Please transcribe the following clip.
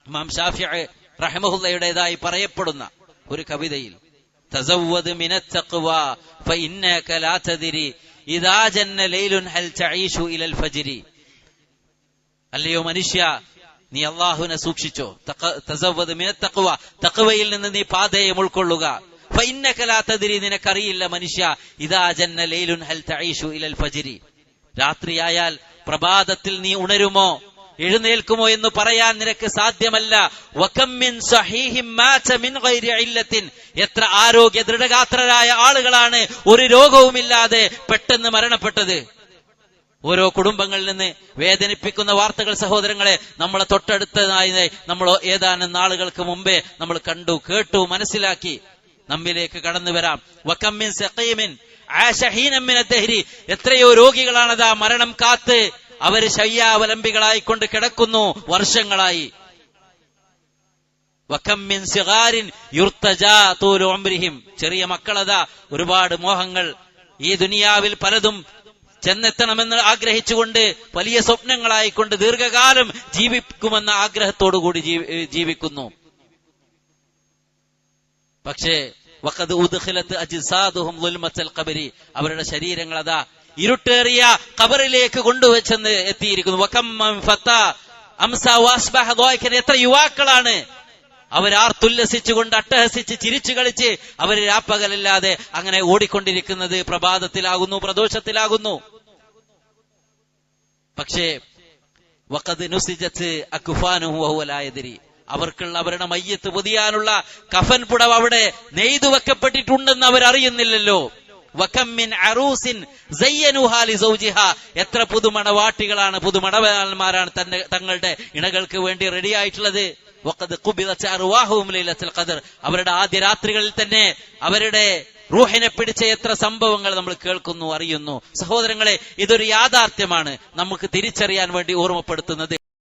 ഇമാം ഷാഫിഈ റഹിമഹുള്ളയുടേതായി പറയപ്പെടുന്ന ഒരു കവിതയിൽ തസവ്വദ് മിനത് തഖ്വാ ഫഇന്നക ലാ തദ്രി ഇദാ ജന്ന ലൈലുൻ ഹൽ തഈഷു ഇലൽ ഫജ്രി. അല്ലയോ മനുഷ്യ, നീ അല്ലാഹുവിനെ സൂക്ഷിച്ചോ. തസവ്വദ് മിനത് തഖ്വാ, തഖ്വയിൽ നിന്ന് നീ പാതയം ഉൾക്കൊള്ളുക. ഫഇന്നക ലാ തദ്രി, നിനക്കറിയില്ല മനുഷ്യ, ഇദാ ജന്ന ലൈലുൻ ഹൽ തഈഷു ഇലൽ ഫജ്രി, രാത്രിയായാൽ പ്രഭാതത്തിൽ നീ ഉണരുമോ എഴുന്നേൽക്കുമോ എന്ന് പറയാൻ നിനക്ക് സാധ്യമല്ല. വകം മിൻ സഹീഹിൻ മാത മിൻ ഗൈരി ഇല്ലത്തിൻ, എത്ര ആരോഗ്യ ദൃഢഗാത്രരായ ആളുകളാണ് ഒരു രോഗവുമില്ലാതെ പെട്ടെന്ന് മരണപ്പെട്ടത്. ഓരോ കുടുംബങ്ങളിൽ നിന്ന് വേദനിപ്പിക്കുന്ന വാർത്തകൾ സഹോദരങ്ങളെ നമ്മളെ തൊട്ടടുത്തതായി നമ്മൾ ഏതാനും നാളുകൾക്ക് മുമ്പേ നമ്മൾ കണ്ടു, കേട്ടു, മനസ്സിലാക്കി. നമ്മിലേക്ക് കടന്നു വരാം. വകം മിൻ സഖീമിൻ ആശ ഹീനൻ മിന ദഹ്രി, എത്രയോ രോഗികളാണതാ മരണം കാത്ത് അവര് ശയ്യാവലംബികളായിക്കൊണ്ട് കിടക്കുന്നു വർഷങ്ങളായി. വകം മിൻ സിഗാരിൻ യുർതജാ തൂലു ഉംരിഹിം, ചെറിയ മക്കളതാ ഒരുപാട് മോഹങ്ങൾ, ഈ ദുനിയാവിൽ പലതും ചെന്നെത്തണമെന്ന് ആഗ്രഹിച്ചുകൊണ്ട് വലിയ സ്വപ്നങ്ങളായിക്കൊണ്ട് ദീർഘകാലം ജീവിക്കുമെന്ന ആഗ്രഹത്തോടുകൂടി ജീവിക്കുന്നു. പക്ഷേ വഖദ് ഉദ്ഖിലത് അജ്സാദുഹും ളുൽമത്തൽ ഖബരി, അവരുടെ ശരീരങ്ങൾ അതാ ഇരുട്ടേറിയ ഖബറിലേക്ക് കൊണ്ടുവച്ചെന്ന് എത്തിയിരിക്കുന്നു. വകം മൻ ഫത്താ അംസാ വഅസ്ബഹ ളായികൻ, എത്ര യുവാക്കളാണ് അവരാർത്തുല്ലസിച്ചുകൊണ്ട് അട്ടഹസിച്ച് ചിരിച്ചു കളിച്ച് അവർ രാപ്പകലില്ലാതെ അങ്ങനെ ഓടിക്കൊണ്ടിരിക്കുന്നത്. പ്രഭാതത്തിലാകുന്നു, പ്രദോഷത്തിലാകുന്നു. പക്ഷേ വഖദ് നുസിജത് അക്ഫാനുഹു വഹുവ ലാ യദ്രി, അവർക്കുള്ള അവരുടെ മയ്യത്ത് പൊതിയാനുള്ള കഫൻ പുടവ് അവിടെ നെയ്തു വെക്കപ്പെട്ടിട്ടുണ്ടെന്ന് അവർ അറിയുന്നില്ലല്ലോ. വകം മിൻ അറൂസിൻ സയ്യനുഹാ ലിസൗജിഹാ, എത്ര പുതുമണവാട്ടികളാണ്, പുതുമണവാളന്മാരാണ് തങ്ങളുടെ ഇണകൾക്ക് വേണ്ടി റെഡിയായിട്ടുള്ളത്. വഖദ് ഖുബിദത് അർവാഹുഹും ലൈലത്തുൽ ഖദർ, അവരുടെ ആദ്യ രാത്രികളിൽ തന്നെ അവരുടെ റൂഹിനെ പിടിച്ച എത്ര സംഭവങ്ങൾ നമ്മൾ കേൾക്കുന്നു, അറിയുന്നു. സഹോദരങ്ങളെ, ഇതൊരു യാഥാർത്ഥ്യമാണ് നമുക്ക് തിരിച്ചറിയാൻ വേണ്ടി ഓർമ്മപ്പെടുത്തുന്നത്.